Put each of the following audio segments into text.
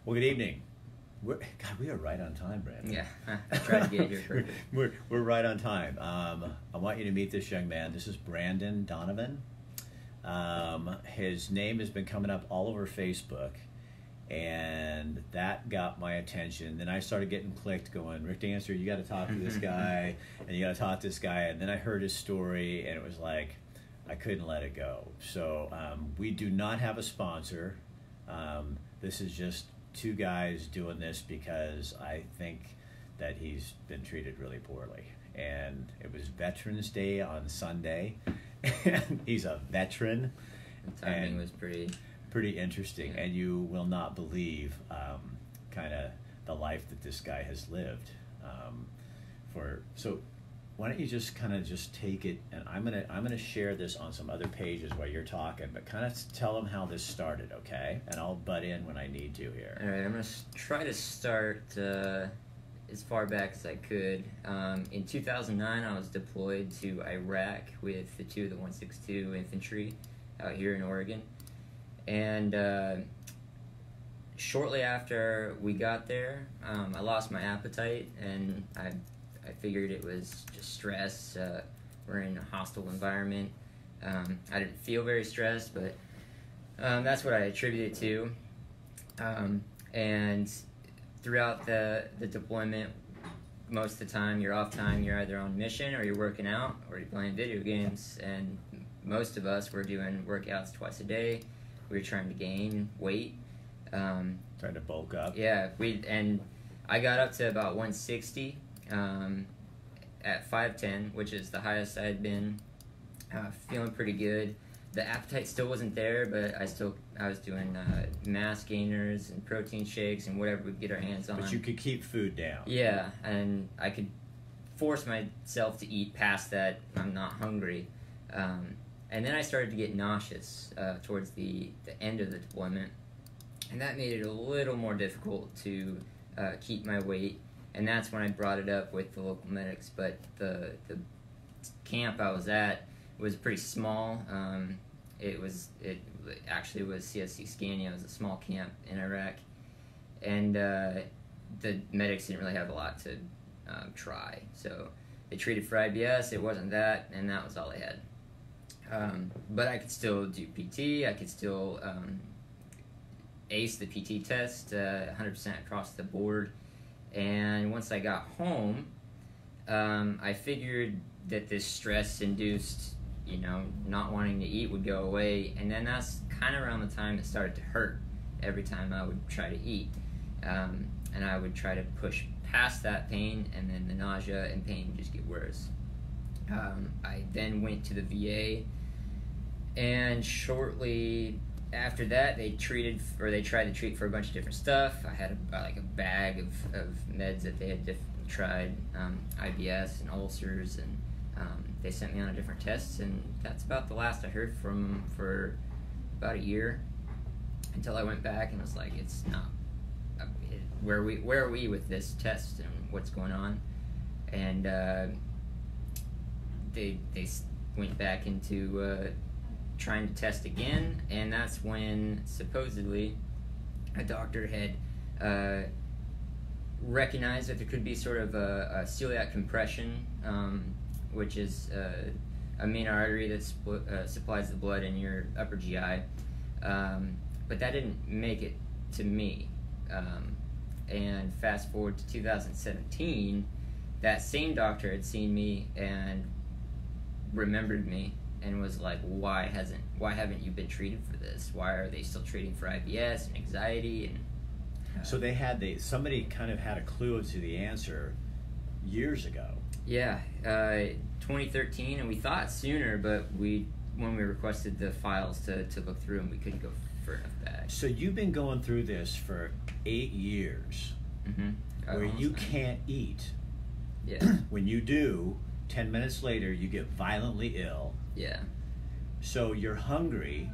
Well, good evening. God, we are right on time, Brandon. Yeah, I tried to get here perfect. We're right on time. I want you to meet this young man. This is Brandon Donovan. His name has been coming up all over Facebook, and that got my attention. Then I started getting clicked going, Rick Dancer, you got to talk to this guy, and you got to talk to this guy. And then I heard his story, and it was like, I couldn't let it go. So we do not have a sponsor. This is just two guys doing this because I think that he's been treated really poorly. And it was Veterans Day on Sunday, and he's a veteran. The timing was pretty interesting, yeah. And you will not believe kind of the life that this guy has lived. So why don't you just kind of just take it, and I'm gonna share this on some other pages while you're talking, but kind of tell them how this started, okay? And I'll butt in when I need to here. All right, I'm gonna try to start as far back as I could. In 2009, I was deployed to Iraq with the 2 of the 162 Infantry out here in Oregon, and shortly after we got there, I lost my appetite, and I figured it was just stress. We're in a hostile environment. I didn't feel very stressed, but that's what I attribute it to. And throughout the deployment, most of the time, your off time, you're either on mission or you're working out or you're playing video games. And most of us were doing workouts twice a day. We were trying to gain weight. Trying to bulk up. Yeah, and I got up to about 160. At 5'10", which is the highest I had been, feeling pretty good. The appetite still wasn't there, but I was doing mass gainers and protein shakes and whatever we could get our hands on. But you could keep food down. Yeah, and I could force myself to eat past that. I'm not hungry. And then I started to get nauseous towards the end of the deployment, and that made it a little more difficult to keep my weight. And that's when I brought it up with the local medics. But the camp I was at was pretty small. It actually was CSC Scania. It was a small camp in Iraq, and the medics didn't really have a lot to try. So they treated for IBS. It wasn't that, and that was all they had. But I could still do PT. I could still ace the PT test 100% across the board. And once I got home, I figured that this stress-induced, not wanting to eat would go away. And then that's kind of around the time it started to hurt every time I would try to eat. And I would try to push past that pain, and then the nausea and pain would just get worse. I then went to the VA, and shortly after that, they tried to treat for a bunch of different stuff. I had a bag of meds that they had tried, IBS and ulcers, and they sent me on a different tests, and that's about the last I heard from them for about a year, until I went back and was like, it's not, where are we with this test and what's going on? And they went back into trying to test again, and that's when supposedly a doctor had recognized that there could be sort of a celiac compression, which is a main artery that supplies the blood in your upper GI, but that didn't make it to me. And fast forward to 2017, that same doctor had seen me and remembered me, and was like, why haven't you been treated for this? Why are they still treating for IBS and anxiety? And so somebody kind of had a clue to the answer years ago. Yeah, 2013, and we thought sooner, but when we requested the files to look through them, we couldn't go far enough back. So you've been going through this for 8 years, where you can't eat. Yeah. When you do, 10 minutes later, you get violently ill. Yeah. So you're hungry,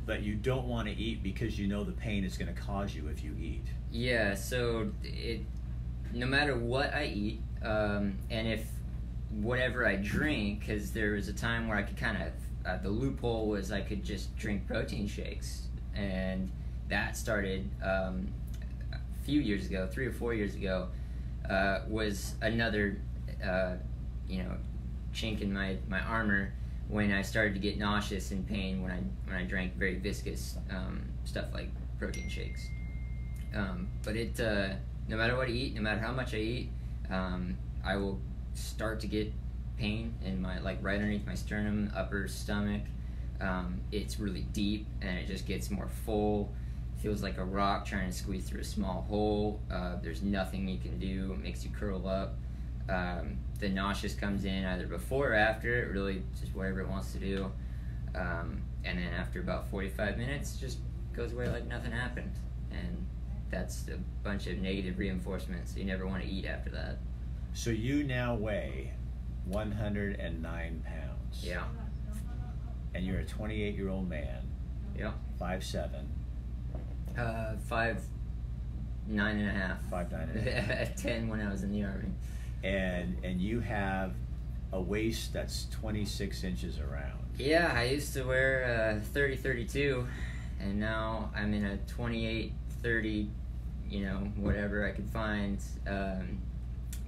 but you don't want to eat because you know the pain it's going to cause you if you eat. Yeah, so no matter what I eat, and if whatever I drink, because there was a time where I could kind of, the loophole was I could just drink protein shakes, and that started few years ago, 3 or 4 years ago, was another, chink in my armor when I started to get nauseous and pain when I drank very viscous stuff like protein shakes. But it, no matter what I eat, no matter how much I eat, I will start to get pain in my, like, right underneath my sternum, upper stomach. It's really deep and it just gets more full. Feels like a rock trying to squeeze through a small hole. There's nothing you can do. It makes you curl up. The nauseous comes in either before or after. It really just whatever it wants to do. And then after about 45 minutes, just goes away like nothing happened. And that's a bunch of negative reinforcement. So you never want to eat after that. So you now weigh 109 pounds. Yeah. And you're a 28-year-old man. Yeah. 5'7". 5'9" and a half. 5'9" and a half. At 10 when I was in the Army. And you have a waist that's 26 inches around. Yeah, I used to wear 30-32, and now I'm in a 28-30, whatever I could find,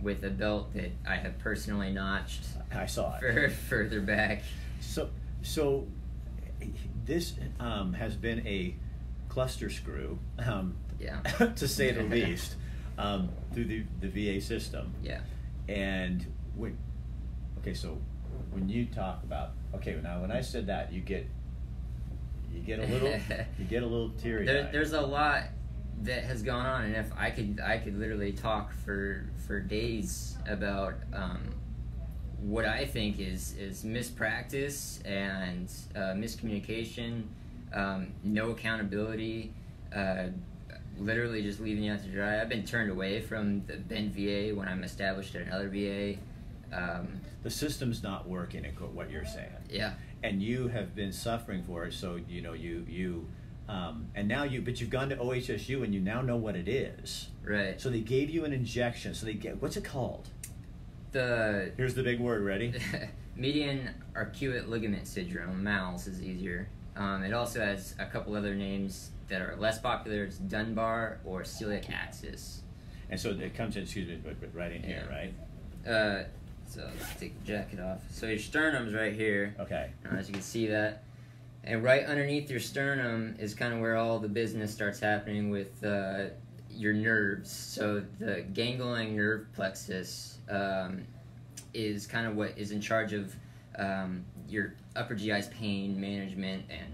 with a belt that I have personally notched. I saw it. Further back. So this has been a cluster screw, yeah, to say the least, through the VA system. Yeah. And so when you talk about, now when I said that, you get a little teary eyed. There's a lot that has gone on, and if I could literally talk for days about what I think is mispractice and miscommunication, no accountability, literally just leaving you out to dry. I've been turned away from the Bend VA when I'm established at another VA. The system's not working, at what you're saying. Yeah. And you have been suffering for it, so and now but you've gone to OHSU and you now know what it is. Right. So they gave you an injection. So what's it called? Here's the big word. Ready? Median arcuate ligament syndrome. MALS is easier. It also has a couple other names that are less popular. It's Dunbar or celiac axis. And so it comes in, but right in here, right? So let's take the jacket off. So your sternum's right here. Okay. As you can see that. And right underneath your sternum is kind of where all the business starts happening with your nerves. So the ganglion nerve plexus is kind of what is in charge of your upper GI's pain management and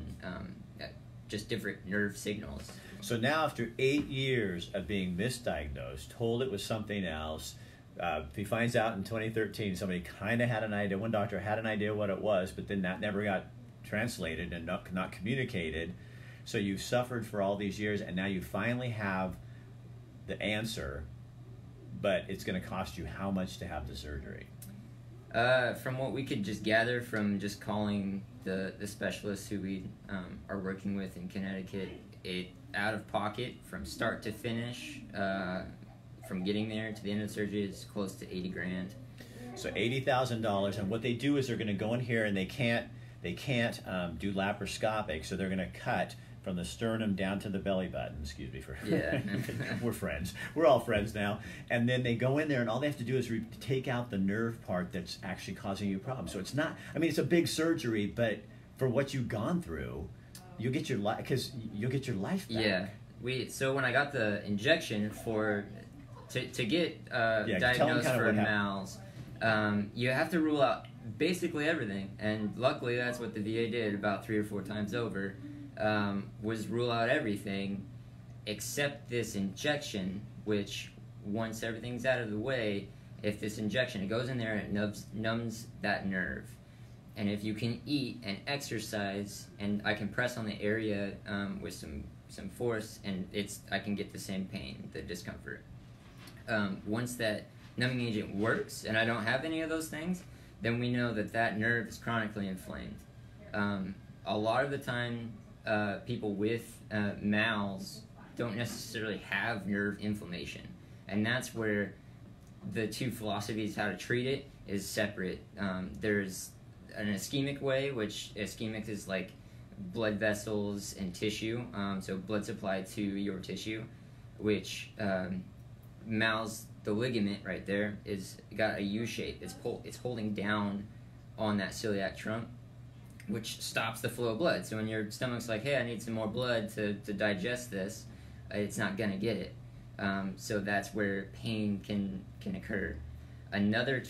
just different nerve signals. So now after 8 years of being misdiagnosed, told it was something else, he finds out in 2013 somebody kind of had an idea, one doctor had an idea what it was, but then that never got translated and not communicated. So you've suffered for all these years, and now you finally have the answer, but it's going to cost you how much to have the surgery? From what we could just gather from just calling the specialists who we are working with in Connecticut, it out of pocket from start to finish, from getting there to the end of the surgery, is close to $80,000. So $80,000, and what they do is they're going to go in here and they can't do laparoscopic, so they're going to cut from the sternum down to the belly button. Excuse me for yeah. We're friends. We're all friends now. And then they go in there, and all they have to do is take out the nerve part that's actually causing you problems. So it's not. I mean, it's a big surgery, but for what you've gone through, you'll get your life back. Yeah. So when I got the injection to get diagnosed for MALS, you have to rule out basically everything, and luckily that's what the VA did about 3 or 4 times over, was rule out everything except this injection, which once everything's out of the way, if this injection, it goes in there and it numbs that nerve. And if you can eat and exercise, and I can press on the area with some force, and I can get the same pain, the discomfort. Once that numbing agent works, and I don't have any of those things, then we know that nerve is chronically inflamed. A lot of the time, people with MALS don't necessarily have nerve inflammation, and that's where the two philosophies how to treat it is separate. There's an ischemic way, which ischemic is like blood vessels and tissue, so blood supply to your tissue. which mouths the ligament right there is got a U shape. It's holding down on that celiac trunk, which stops the flow of blood. So when your stomach's like, hey, I need some more blood to digest this, it's not gonna get it. So that's where pain can occur. Another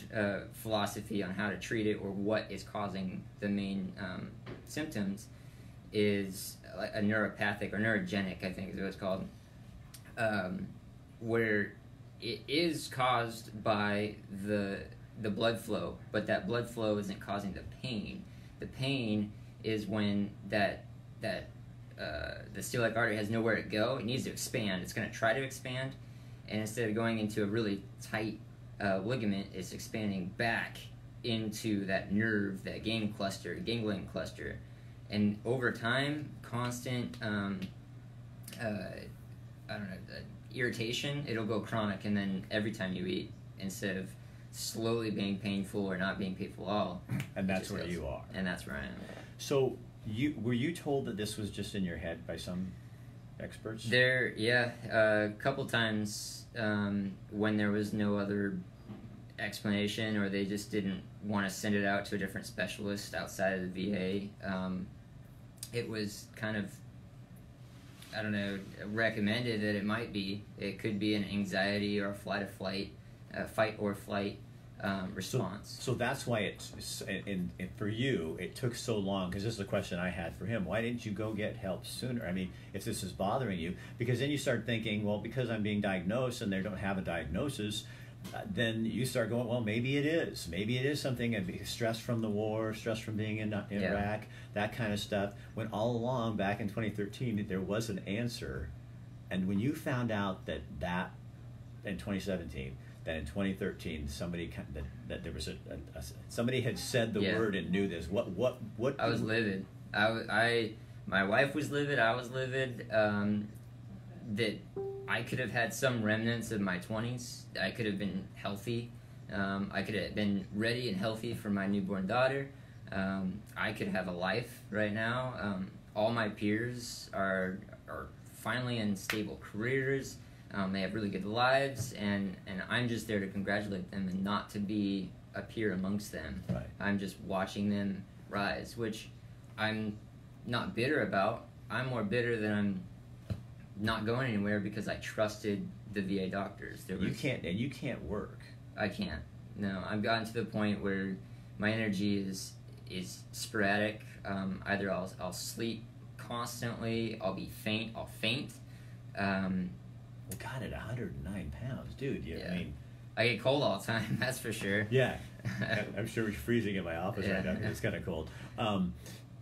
philosophy on how to treat it or what is causing the main symptoms is a neuropathic or neurogenic, I think is what it's called, where it is caused by the blood flow, but that blood flow isn't causing the pain. The pain is when the celiac artery has nowhere to go. It needs to expand. It's going to try to expand, and instead of going into a really tight ligament, it's expanding back into that nerve, that ganglion cluster. And over time, constant, irritation, it'll go chronic, and then every time you eat, instead of slowly being painful or not being painful at all. And that's where you are. And that's where I am. So were you told that this was just in your head by some experts? A couple times when there was no other explanation, or they just didn't want to send it out to a different specialist outside of the VA. It was kind of, I don't know, recommended that it could be an anxiety or a fight or flight response. So that's why it's for you, it took so long, because this is a question I had for him. Why didn't you go get help sooner? I mean, if this is bothering you, because then you start thinking, well, because I'm being diagnosed and they don't have a diagnosis, then you start going, well, maybe it is. Maybe it is something, stress from the war, stress from being in Iraq, that kind of stuff. When all along, back in 2013, there was an answer. And when you found out that in 2017, that in 2013 somebody that there was somebody had said the word and knew this, what I was livid. My wife was livid. I was livid. That I could have had some remnants of my 20s. I could have been healthy. I could have been ready and healthy for my newborn daughter. I could have a life right now. All my peers are finally in stable careers. They have really good lives, and I'm just there to congratulate them and not to be a peer amongst them. Right. I'm just watching them rise, which I'm not bitter about. I'm more bitter that I'm not going anywhere because I trusted the VA doctors. You can't work. I can't. No, I've gotten to the point where my energy is sporadic. Either I'll sleep constantly, I'll faint. Well, God, at 109 pounds, dude. I mean, I get cold all the time. That's for sure. Yeah, I'm sure it's freezing in my office right now because it's kind of cold.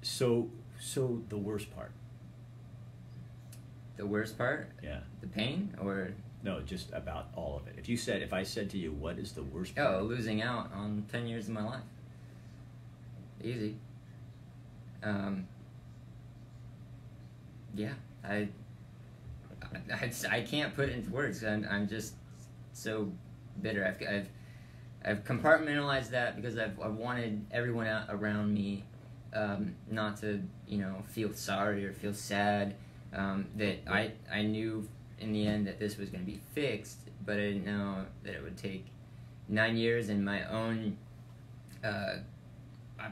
So the worst part. The worst part? Yeah. The pain, or no, just about all of it. If I said to you, what is the worst part? Oh, losing out on 10 years of my life. Easy. Yeah, I can't put it into words. I'm just so bitter. I've compartmentalized that because I've wanted everyone around me not to feel sorry or feel sad. That I knew in the end that this was going to be fixed, but I didn't know that it would take 9 years and my own. I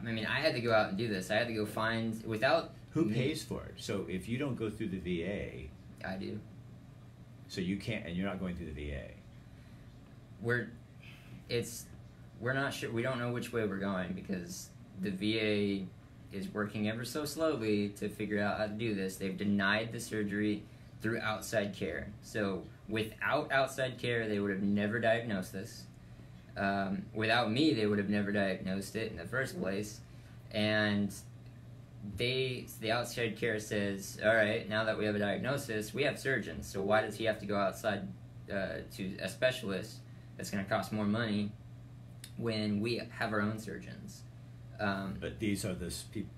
mean, I had to go out and do this. I had to go find without. Who pays for it? So if you don't go through the VA, I do. So you can't, and you're not going through the VA. We're not sure. We don't know which way we're going because the VA is working ever so slowly to figure out how to do this. They've denied the surgery through outside care. So without outside care, they would have never diagnosed this. Without me, they would have never diagnosed it in the first place. And the outside care says, all right, now that we have a diagnosis, we have surgeons. So why does he have to go outside to a specialist that's going to cost more money when we have our own surgeons? But these are the people.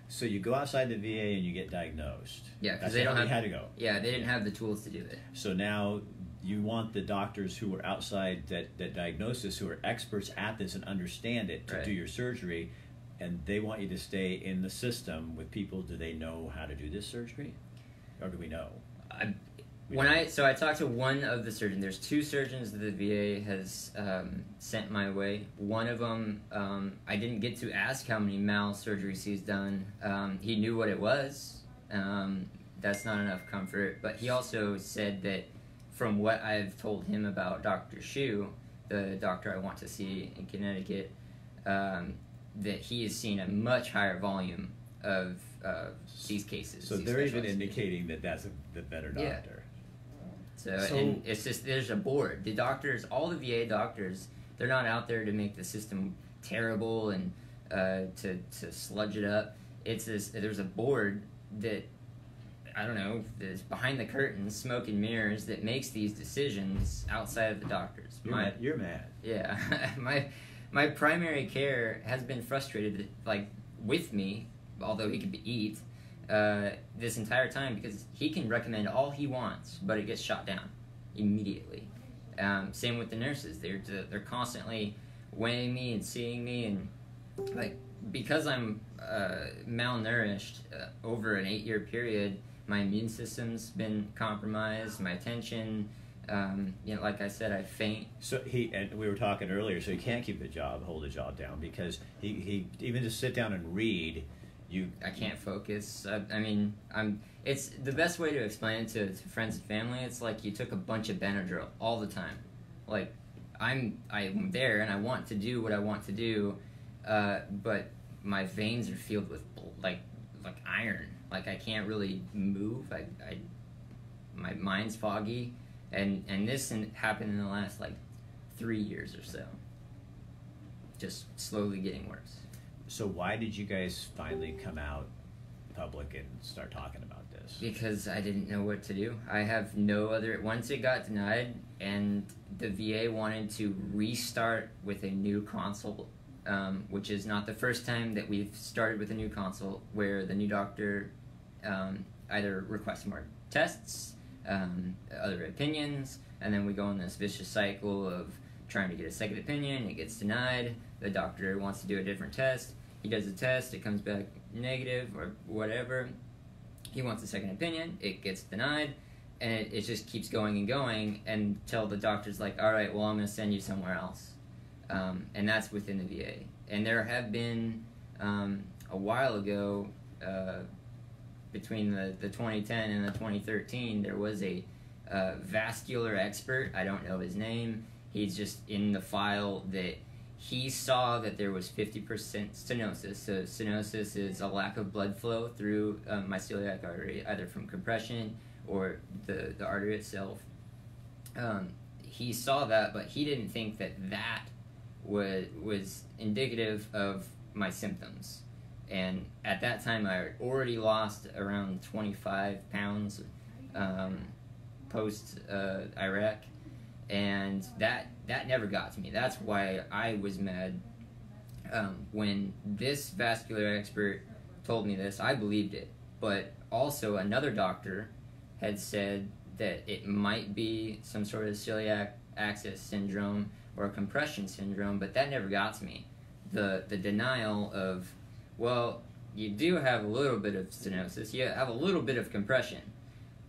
So you go outside the VA and you get diagnosed. Yeah, because they don't have. Had to go. Yeah, they didn't have the tools to do it. So now you want the doctors who are outside that diagnosis, who are experts at this and understand it, to do your surgery, and they want you to stay in the system with people. Do they know how to do this surgery, or do we know? I talked to one of the surgeons. There's 2 surgeons that the VA has sent my way. One of them, I didn't get to ask how many mal surgeries he's done. He knew what it was. That's not enough comfort. But he also said that from what I've told him about Dr. Shu, the doctor I want to see in Connecticut, that he has seen a much higher volume of these cases. So they're even indicating that that's the better doctor. Yeah. So and it's just, there's a board. The doctors, all the VA doctors, they're not out there to make the system terrible and to sludge it up. It's this, there's a board that, I don't know, is behind the curtains, smoke and mirrors, that makes these decisions outside of the doctors. You're mad. Yeah. my primary care has been frustrated, like, with me, although he could eat, this entire time, because he can recommend all he wants, but it gets shot down immediately. Same with the nurses. They're constantly weighing me and seeing me, and like, because I'm malnourished over an 8-year period, my immune system's been compromised, my attention, like I said, I faint. So and we were talking earlier, so he can't hold the job down, because he even to sit down and read, I can't focus. It's the best way to explain it to friends and family. It's like you took a bunch of Benadryl all the time. Like, I'm there and I want to do what I want to do, but my veins are filled with like iron. Like, I can't really move. My mind's foggy, and this happened in the last 3 years or so. Just slowly getting worse. So why did you guys finally come out public and start talking about this? Because I didn't know what to do. I have no other... Once it got denied and the VA wanted to restart with a new consult, which is not the first time that we've started with a new consult, where the new doctor either requests more tests, other opinions, and then we go in this vicious cycle of trying to get a second opinion. It gets denied. The doctor wants to do a different test. He does a test, it comes back negative or whatever. He wants a second opinion, it gets denied, and it just keeps going and going until the doctor's like, all right, well, I'm going to send you somewhere else. And that's within the VA. And there have been, a while ago, between the 2010 and the 2013, there was a vascular expert. I don't know his name. He's just in the file that he saw that there was 50% stenosis. So stenosis is a lack of blood flow through my celiac artery, either from compression or the artery itself. He saw that, but he didn't think that was indicative of my symptoms. And at that time, I had already lost around 25 pounds post-Iraq. And that never got to me. That's why I was mad. When this vascular expert told me this, I believed it. But also another doctor had said that it might be some sort of celiac axis syndrome or a compression syndrome, but that never got to me. The denial of, well, you do have a little bit of stenosis, you have a little bit of compression,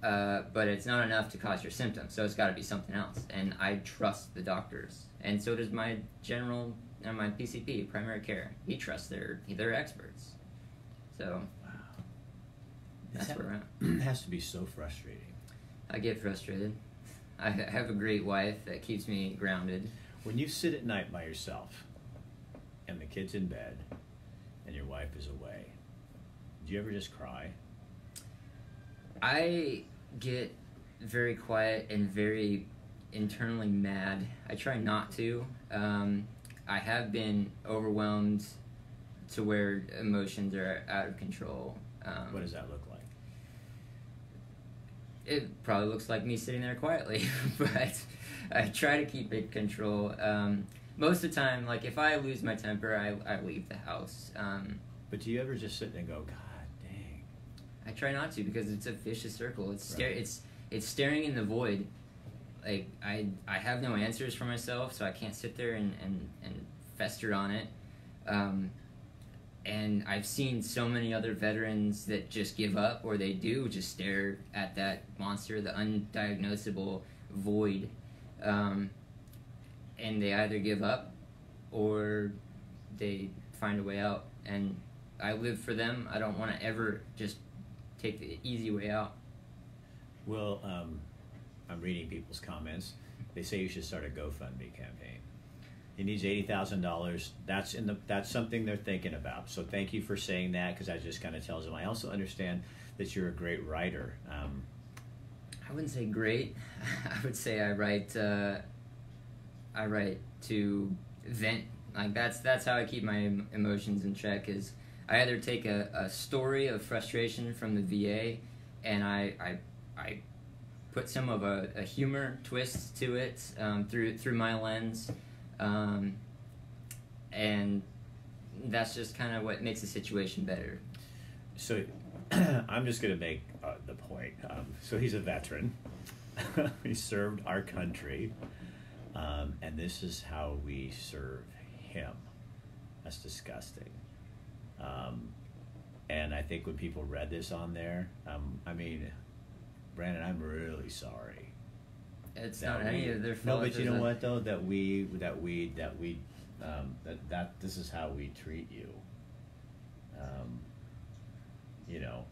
but it's not enough to cause your symptoms, so it's got to be something else. And I trust the doctors, and so does my general, my PCP, primary care. He trusts their experts. So that's where we're at. It has to be so frustrating. I get frustrated. I have a great wife that keeps me grounded. When you sit at night by yourself, and the kid's in bed, and your wife is away, do you ever just cry? I get very quiet and very internally mad. I try not to. I have been overwhelmed to where emotions are out of control. What does that look like? It probably looks like me sitting there quietly, but I try to keep it in control. Most of the time, like, if I lose my temper, I leave the house. But do you ever just sit there and go, God dang? I try not to, because it's a vicious circle. It's Right. It's staring in the void. Like, I have no answers for myself, so I can't sit there and fester on it. And I've seen so many other veterans that just give up, or they do just stare at that monster, the undiagnosable void, and they either give up or they find a way out. And I live for them. I don't want to ever just take the easy way out. Well, I'm reading people's comments. They say you should start a GoFundMe campaign. He needs $80,000. That's something they're thinking about. So thank you for saying that, because that just kind of tells them. I also understand that you're a great writer. I wouldn't say great. I would say I write to vent. Like that's how I keep my emotions in check. Is I either take a story of frustration from the VA, and I put some of a humor twist to it through my lens. And that's just kind of what makes the situation better. So I'm just going to make the point. So he's a veteran. He served our country. And this is how we serve him. That's disgusting. And I think when people read this on there, I mean, Brandon, I'm really sorry. It's not any of their fault. No, but you know what though? That this is how we treat you. You know.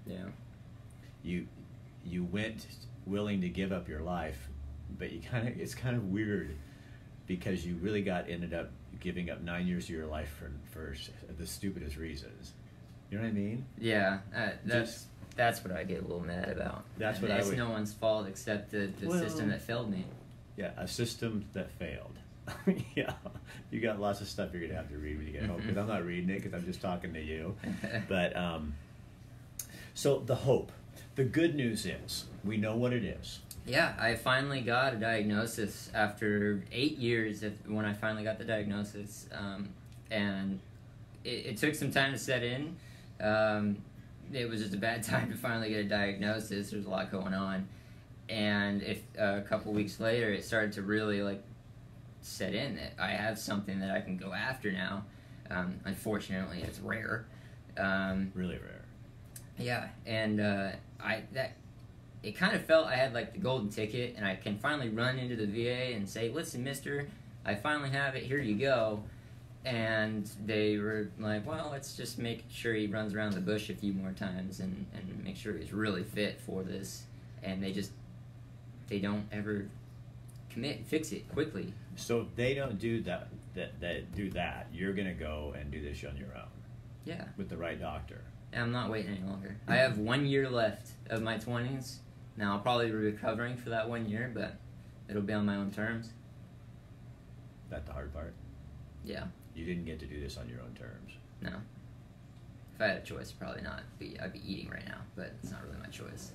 Yeah. You went willing to give up your life, but it's kind of weird, because you really ended up giving up 9 years of your life for the stupidest reasons. You know what I mean? Yeah. That's what I get a little mad about. It's no one's fault except the system that failed me. Yeah, a system that failed. Yeah, you got lots of stuff you're going to have to read when you get home, because I'm not reading it, because I'm just talking to you. But, so the hope. The good news is, we know what it is. Yeah, I finally got a diagnosis after 8 years when I finally got the diagnosis. And it took some time to set in. It was just a bad time to finally get a diagnosis. There's a lot going on. And a couple weeks later, it started to really set in that I have something that I can go after now. Unfortunately, it's rare. Really rare. Yeah, and it kind of felt I had the golden ticket, and I can finally run into the VA and say, "Listen, mister, I finally have it, here you go." And they were like, well, let's just make sure he runs around the bush a few more times and make sure he's really fit for this. And they don't ever fix it quickly. So if they don't do that, you're going to go and do this on your own. Yeah. With the right doctor. And I'm not waiting any longer. I have 1 year left of my 20s. Now, I'll probably be recovering for that 1 year, but it'll be on my own terms. That's the hard part? Yeah. You didn't get to do this on your own terms. No. If I had a choice, probably not. I'd be eating right now, but it's not really my choice.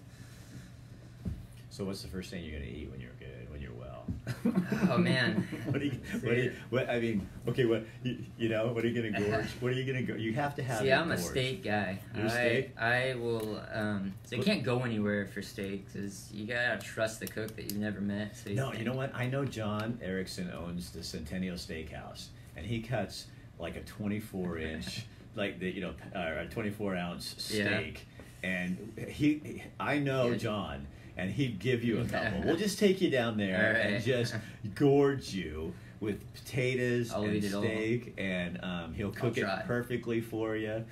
So what's the first thing you're going to eat when you're good, when you're well? Oh, man. What are you going to gorge? What are you going to go? You have to have. See, I'm a steak guy. You're a steak? I will. So you can't go anywhere for steak, because you got to trust the cook that you've never met. So no, you know what? I know John Erickson owns the Centennial Steakhouse. And he cuts a 24-inch, a 24-ounce steak. Yeah. And I know John, and he'd give you a couple. We'll just take you down there and just gorge you with potatoes and steak, and he'll cook it perfectly for you.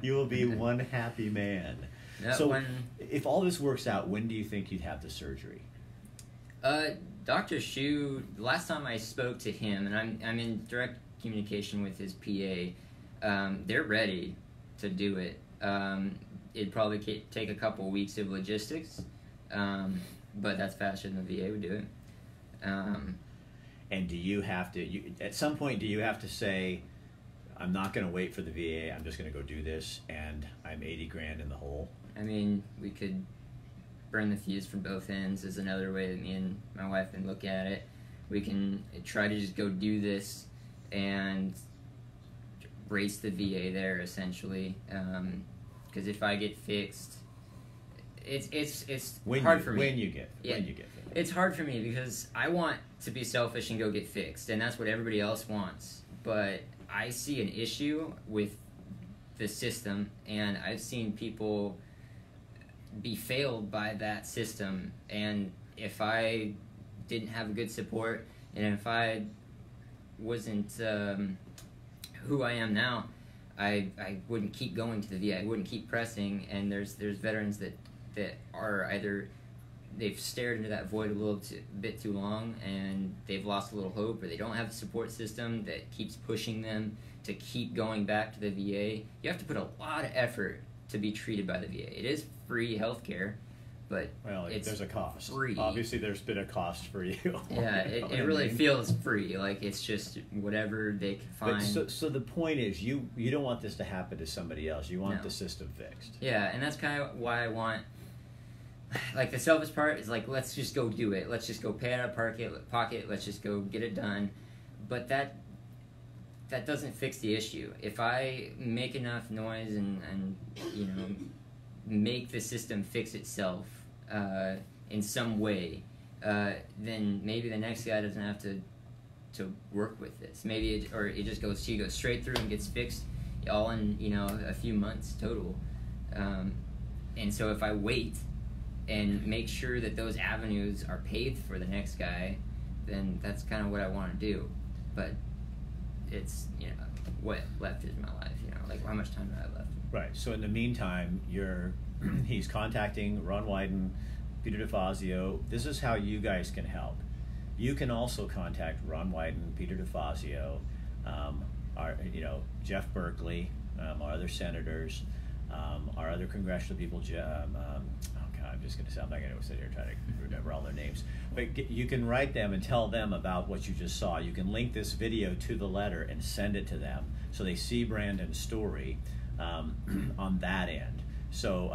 You will be one happy man. So if all this works out, when do you think you'd have the surgery? Dr. Shu, last time I spoke to him, and I'm in direct communication with his PA, they're ready to do it. It'd probably take a couple weeks of logistics, but that's faster than the VA would do it. And do you have to, at some point, do you have to say, I'm not going to wait for the VA, I'm just going to go do this, and I'm $80,000 in the hole? I mean, we could burn the fuse from both ends is another way that me and my wife can look at it. We can try to just go do this and race the VA there, essentially. Because if I get fixed, it's hard for me. When you get fixed. It's hard for me because I want to be selfish and go get fixed, and that's what everybody else wants. But I see an issue with the system, and I've seen people be failed by that system. And if I didn't have good support, and if I wasn't who I am now, I wouldn't keep going to the VA. I wouldn't keep pressing. And there's veterans that are either they've stared into that void a little bit too long, and they've lost a little hope, or they don't have a support system that keeps pushing them to keep going back to the VA. You have to put a lot of effort to be treated by the VA. It is free healthcare, but there's a cost. Free. Obviously, there's been a cost for you. Yeah, it really feels free. Like it's just whatever they can find. But so the point is, you don't want this to happen to somebody else. You want the system fixed. Yeah, and that's kind of why I want. Like the selfish part is like, let's just go do it. Let's just go pay out of pocket. Let's just go get it done. But that doesn't fix the issue. If I make enough noise and make the system fix itself in some way, then maybe the next guy doesn't have to work with this. Maybe she goes straight through and gets fixed all in a few months total. And so if I wait and make sure that those avenues are paved for the next guy, then that's kind of what I want to do. But it's what left is my life. Like how much time do I have left? Right. So in the meantime, he's contacting Ron Wyden, Peter DeFazio. This is how you guys can help. You can also contact Ron Wyden, Peter DeFazio, Jeff Berkeley, our other senators, our other congressional people. I'm just going to say, I'm not going to sit here and try to remember all their names. But you can write them and tell them about what you just saw. You can link this video to the letter and send it to them so they see Brandon's story on that end. So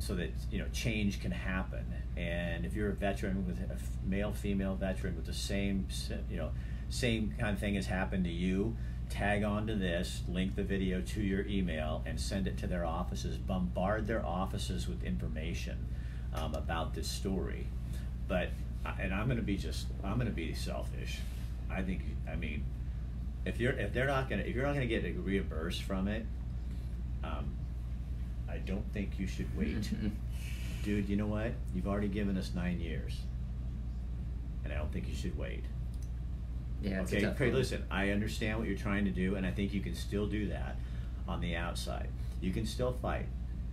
that change can happen. And if you're a veteran with a male, female veteran with the same kind of thing has happened to you, tag onto this, link the video to your email, and send it to their offices. Bombard their offices with information about this story. And I'm going to be selfish. If you're not going to get reimbursed from it, I don't think you should wait. Dude, you know what? You've already given us 9 years, and I don't think you should wait. Yeah. Okay, Craig, listen, I understand what you're trying to do, and I think you can still do that on the outside. You can still fight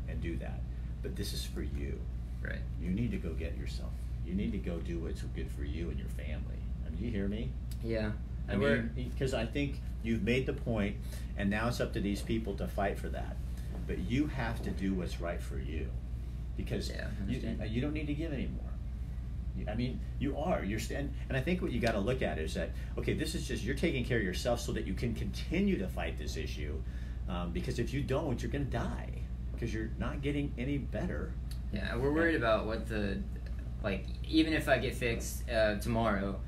and do that, but this is for you. Right. You need to go get yourself. You need to go do what's good for you and your family. Do you hear me? Yeah. Because I think you've made the point, and now it's up to these people to fight for that. But you have to do what's right for you, because you don't need to give anymore. You are. And I think what you got to look at is that, okay, this is just, you're taking care of yourself so that you can continue to fight this issue, because if you don't, you're going to die, because you're not getting any better. Yeah, we're worried about even if I get fixed tomorrow,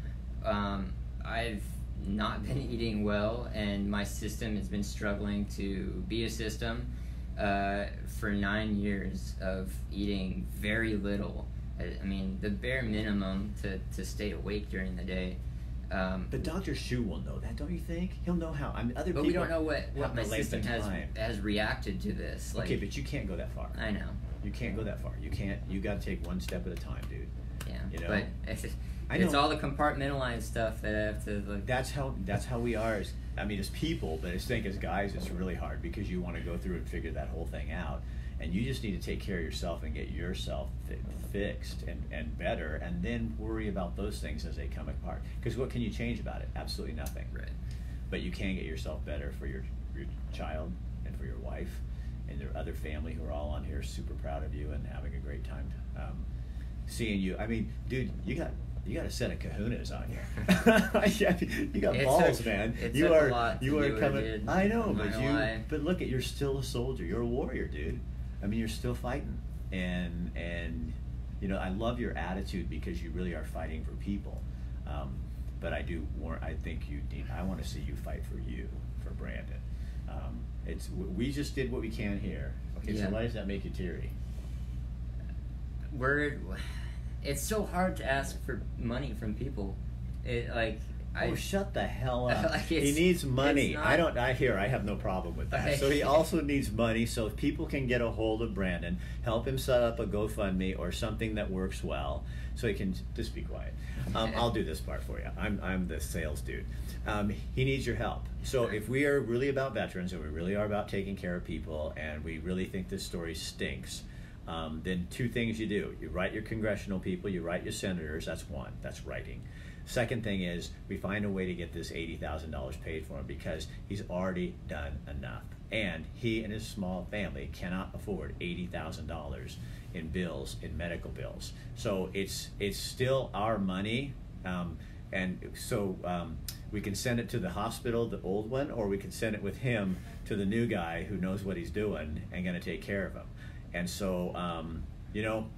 I've not been eating well, and my system has been struggling to be a system for 9 years of eating very little. The bare minimum to stay awake during the day. But Dr. Shu will know that, don't you think? He'll know how. Other people. But we don't know what my system has reacted to this. Okay, but you can't go that far. I know. You can't go that far. You can't. You got to take one step at a time, dude. Yeah. But it's all the compartmentalized stuff that I have to look. That's how we are. As people, but I think as guys, it's really hard because you want to go through and figure that whole thing out, and you just need to take care of yourself and get yourself fixed and better, and then worry about those things as they come apart. Because what can you change about it? Absolutely nothing. Right. But you can get yourself better for your child and for your wife and your other family who are all on here, super proud of you and having a great time seeing you. Dude, you got a set of kahunas on here. You got balls, man. You are coming. Dude. I know, but look, you're still a soldier. You're a warrior, dude. You're still fighting, and I love your attitude because you really are fighting for people. But I think I want to see you fight for Brandon. We just did what we can here. Okay, so why does that make you teary? It's so hard to ask for money from people. Oh, shut the hell up. Like, he needs money. not, I have no problem with that. So he also needs money, so if people can get a hold of Brandon, help him set up a GoFundMe or something that works well, so he can, just be quiet. I'll do this part for you. I'm the sales dude. He needs your help. So if we are really about veterans and we really are about taking care of people and we really think this story stinks, then two things you do. You write your congressional people, you write your senators, that's one, that's writing. Second thing is we find a way to get this $80,000 paid for him because he's already done enough. And he and his small family cannot afford $80,000 in bills, in medical bills. So it's still our money. And so we can send it to the hospital, the old one, or we can send it with him to the new guy who knows what he's doing and going to take care of him. And so, you know,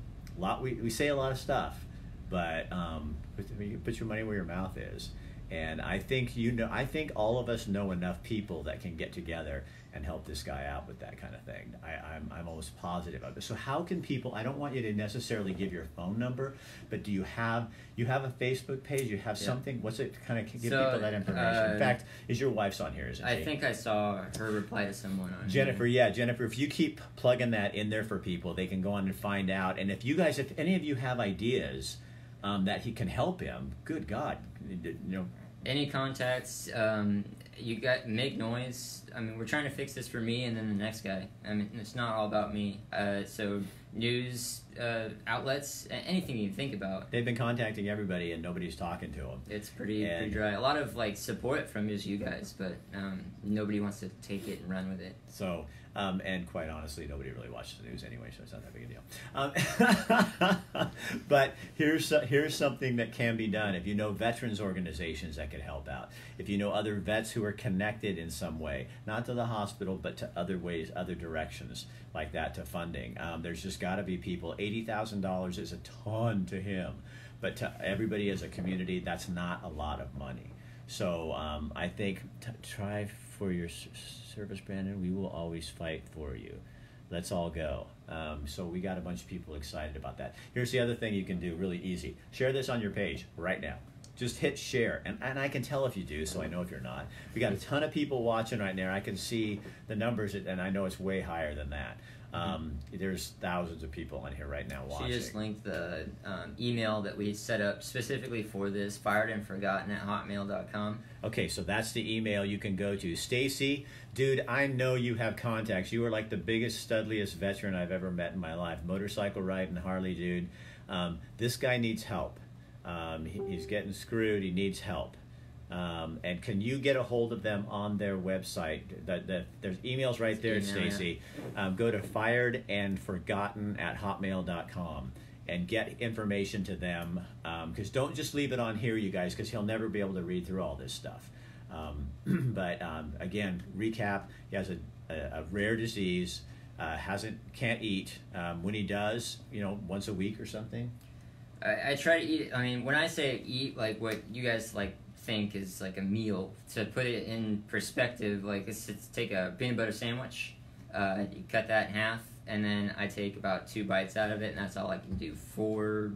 we say a lot of stuff, but you put your money where your mouth is. And I think I think all of us know enough people that can get together and help this guy out with that kind of thing. I'm almost positive of it. So how can people? I don't want you to necessarily give your phone number, but do you have a Facebook page? You have something? What's it kind of give people that information? In fact, is your wife's on here? Isn't she? I think I saw her reply to someone on Jennifer. Here. Yeah, Jennifer. If you keep plugging that in there for people, they can go on and find out. And if any of you have ideas that he can help him, good God, you know. Any contacts, you got make noise. I mean, we're trying to fix this for me and then the next guy. I mean, it's not all about me. So news outlets, anything you think about. They've been contacting everybody and nobody's talking to them. It's pretty dry. A lot of like support from just you guys, but nobody wants to take it and run with it. So, and quite honestly, nobody really watches the news anyway, so it's not that big a deal. But here's something that can be done. If you know veterans organizations that could help out, if you know other vets who are connected in some way, not to the hospital, but to other ways, other directions like that, to funding. There's just got to be people. $80,000 is a ton to him, but to everybody as a community, that's not a lot of money. So I think try for your service, Brandon. We will always fight for you. Let's all go. So we got a bunch of people excited about that. Here's the other thing you can do, really easy. Share this on your page right now. Just hit share, and I can tell if you do, so I know if you're not. We got a ton of people watching right now. I can see the numbers, and I know it's way higher than that. There's thousands of people on here right now watching. She just linked the email that we set up specifically for this, firedandforgotten@hotmail.com. Okay, so that's the email you can go to. Stacy, dude, I know you have contacts. You are like the biggest, studliest veteran I've ever met in my life. Motorcycle riding, Harley, dude. This guy needs help. He's getting screwed. He needs help. And can you get a hold of them on their website? There's emails right there, Stacy. Go to firedandforgotten@hotmail.com and get information to them. Because don't just leave it on here, you guys, because he'll never be able to read through all this stuff. But again, recap: he has a rare disease. Can't eat. When he does, once a week or something. I try to eat. I mean, when I say eat, like what you guys like think is like a meal, to put it in perspective, like it's take a peanut butter sandwich, you cut that in half, and then I take about 2 bites out of it, and that's all I can do for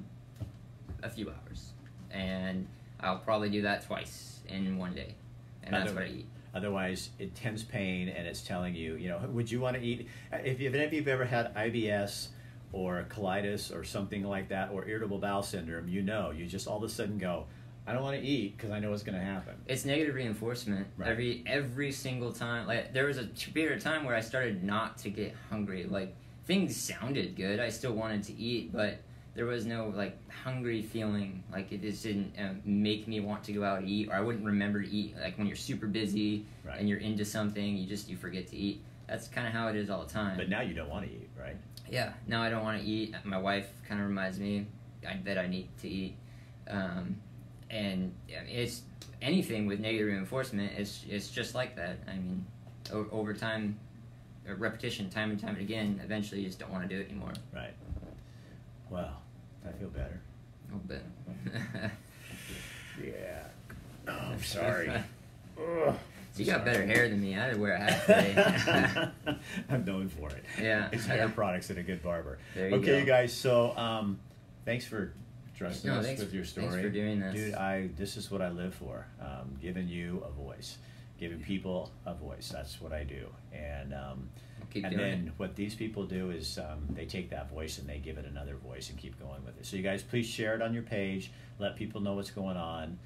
a few hours. And I'll probably do that twice in one day, and that's what I eat. Otherwise, intense pain, and it's telling you, would you want to eat? If any of you've ever had IBS or colitis or something like that, or irritable bowel syndrome, you just all of a sudden go, I don't want to eat because I know what's going to happen. It's negative reinforcement. Right. Every single time. Like there was a period of time where I started not to get hungry. Like things sounded good. I still wanted to eat, but there was no like hungry feeling. Like it just didn't make me want to go out and eat, or I wouldn't remember to eat. Like when you're super busy and you're into something, you forget to eat. That's kind of how it is all the time. But now you don't want to eat, right? Yeah, now I don't want to eat. My wife kind of reminds me that I need to eat. And it's anything with negative reinforcement. It's just like that. I mean, over time, repetition, time and time again, eventually you just don't want to do it anymore. Right. Wow, I feel better. A little bit. Yeah. Oh, I'm sorry. So you got better hair than me. I had to wear a hat today. I'm known for it. Yeah. It's hair products and a good barber. There you go. Okay, you guys. So, thanks for trusting us with your story. Thanks for doing this. Dude, this is what I live for, giving you a voice, giving people a voice. That's what I do. And then what these people do is they take that voice and they give it another voice and keep going with it. So you guys, please share it on your page. Let people know what's going on.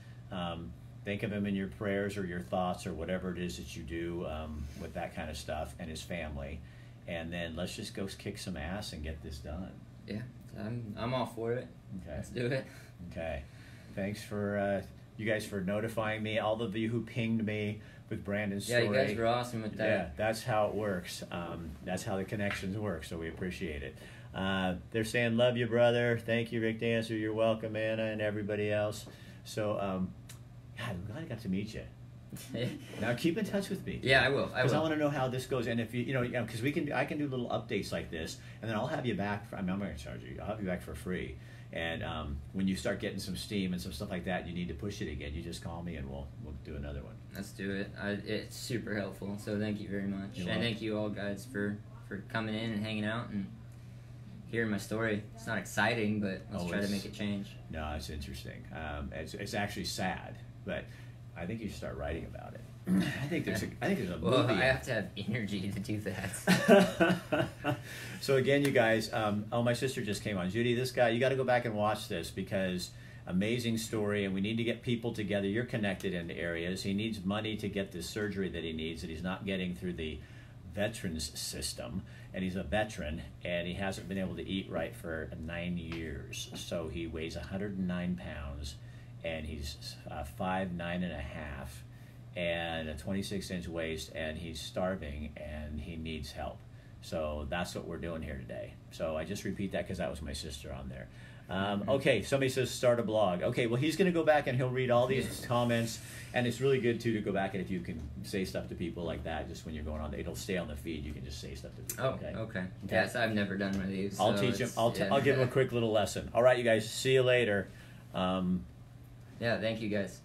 Think of him in your prayers or your thoughts or whatever it is that you do with that kind of stuff, and his family. And then let's just go kick some ass and get this done. Yeah, I'm all for it. Okay. Let's do it. Okay. Thanks for you guys for notifying me. All of you who pinged me with Brandon's story. Yeah, you guys were awesome with that. Yeah, that's how it works. That's how the connections work, so we appreciate it. They're saying, love you, brother. Thank you, Rick Dancer. You're welcome, Anna, and everybody else. So, God, I'm glad I got to meet you. Now keep in touch with me. Yeah, I will. Because I want to know how this goes, and if you know, because I can do little updates like this, and then I'll have you back. I'm not going to charge you. I'll have you back for free. And when you start getting some steam and some stuff like that, you need to push it again. You just call me, and we'll do another one. Let's do it. It's super helpful. So thank you very much, You're and welcome. thank you all guys for coming in and hanging out and hearing my story. It's not exciting, but let's try to make it change. No, it's interesting. It's actually sad, but I think you should start writing about it. I think there's a well, movie. I have to have energy to do that. So again, you guys, my sister just came on. Judy, this guy, you got to go back and watch this because amazing story, and we need to get people together. You're connected into areas. He needs money to get this surgery that he needs that he's not getting through the veterans system, and he's a veteran, and he hasn't been able to eat right for 9 years. So he weighs 109 pounds, and he's 5'9.5", and a 26-inch waist, and he's starving, and he needs help. So that's what we're doing here today. So I just repeat that because that was my sister on there. Okay, somebody says start a blog. Okay, well, he's going to go back and he'll read all these comments, and it's really good too to go back and if you can say stuff to people like that, just when you're going on, it'll stay on the feed. You can just say stuff to people. Oh, okay. Yes, I've never done one of these. I'll teach him. I'll give him a quick little lesson. All right, you guys. See you later. Yeah, thank you guys.